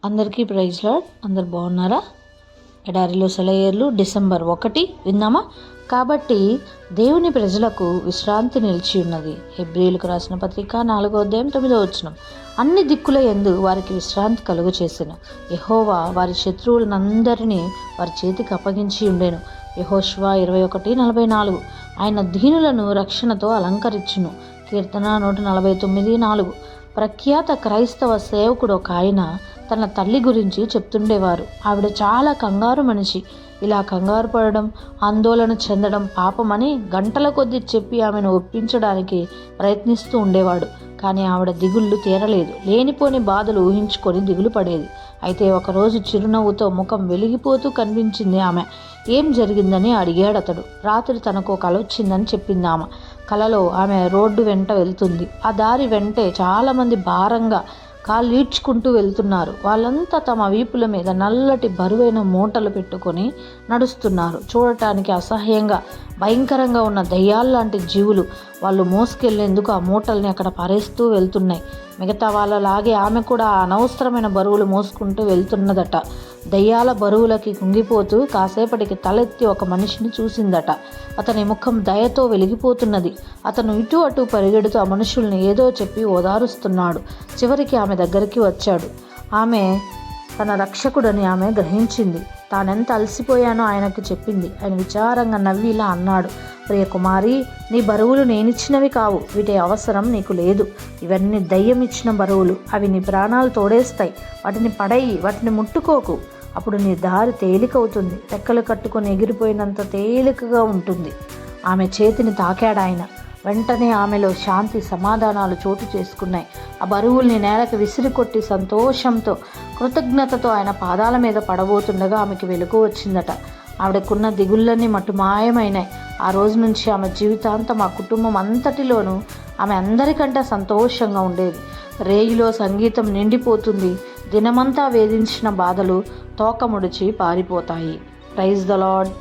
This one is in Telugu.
అందరికీ ప్రైజ్ లార్డ్. అందరు బాగున్నారా? ఎడారిలో సెలయేర్లు డిసెంబర్ 1 విందామా? కాబట్టి దేవుని ప్రజలకు విశ్రాంతి నిలిచి ఉన్నది. హెబ్రీయులకు రాసిన పత్రిక 4వ అధ్యాయం 9వ వచనం. అన్ని దిక్కుల యందు వారికి విశ్రాంతి కలుగు చేసెను. యెహోవా వారి శత్రువులనందరినీ వారి చేతికి అప్పగించి ఉండెను. యెహోషువ 21:44. ఆయన దీనులను రక్షణతో అలంకరించును. కీర్తన 149:4. ప్రఖ్యాత క్రైస్తవ సేవకుడు ఒక ఆయన తన తల్లి గురించి చెప్తుండేవారు. ఆవిడ చాలా కంగారు మనిషి. ఇలా కంగారు పడడం, ఆందోళన చెందడం పాపమని గంటల కొద్దీ చెప్పి ఆమెను ఒప్పించడానికి ప్రయత్నిస్తూ ఉండేవాడు. కానీ ఆవిడ దిగుళ్ళు తీరలేదు. లేనిపోని బాధలు ఊహించుకొని దిగులు పడేది. అయితే ఒకరోజు చిరునవ్వుతో ముఖం వెలిగిపోతూ కనిపించింది ఆమె. ఏం జరిగిందని అడిగాడు అతడు. రాత్రి తనకు కల వచ్చిందని చెప్పింది ఆమె. కలలో ఆమె రోడ్డు వెంట వెళ్తుంది. ఆ దారి వెంటే చాలామంది భారంగా కాళ్ళు ఈడ్చుకుంటూ వెళ్తున్నారు. వాళ్ళంతా తమ వీపుల మీద నల్లటి బరువైన మూటలు పెట్టుకొని నడుస్తున్నారు. చూడటానికి అసహ్యంగా భయంకరంగా ఉన్న దయ్యాల్లాంటి జీవులు వాళ్ళు మోసుకెళ్లేందుకు ఆ మూటల్ని అక్కడ పారేస్తూ వెళ్తున్నాయి. మిగతా వాళ్ళలాగే ఆమె కూడా అనవసరమైన బరువులు మోసుకుంటూ వెళ్తున్నదట. దయ్యాల బరువులకి కుంగిపోతూ కాసేపటికి తలెత్తి ఒక మనిషిని చూసిందట. అతని ముఖం దయతో వెలిగిపోతున్నది. అతను ఇటు అటు పరిగెడుతూ ఆ మనుషుల్ని ఏదో చెప్పి ఓదారుస్తున్నాడు. చివరికి ఆమె దగ్గరికి వచ్చాడు. ఆమె తన రక్షకుడని ఆమె గ్రహించింది. తానెంత అలసిపోయానో ఆయనకు చెప్పింది. ఆయన విచారంగా నవ్వి ఇలా అన్నాడు, ప్రియ కుమారి, నీ బరువులు నేనిచ్చినవి కావు. వీటి అవసరం నీకు లేదు. ఇవన్నీ దయ్యం ఇచ్చిన బరువులు. అవి నీ ప్రాణాలు తోడేస్తాయి. వాటిని పడయి, వాటిని ముట్టుకోకు. అప్పుడు నీ దారి తేలికవుతుంది. రెక్కలు కట్టుకొని ఎగిరిపోయినంత తేలికగా ఉంటుంది. ఆమె చేతిని తాకాడు ఆయన. వెంటనే ఆమెలో శాంతి సమాధానాలు చోటు చేసుకున్నాయి. ఆ బరువుల్ని నేలకు విసిరికొట్టి సంతోషంతో కృతజ్ఞతతో ఆయన పాదాల మీద పడబోతుండగా ఆమెకి వెలుగు వచ్చిందట. ఆవిడకున్న దిగుళ్ళన్నీ మటుమాయమైనాయి. ఆ రోజు నుంచి ఆమె జీవితాంతం ఆ కుటుంబం అంతటిలోనూ ఆమె అందరికంటే సంతోషంగా ఉండేది. రేయిలో సంగీతం నిండిపోతుంది. దినమంతా వేధించిన బాధలు తోక ముడిచి పారిపోతాయి. Praise the lord.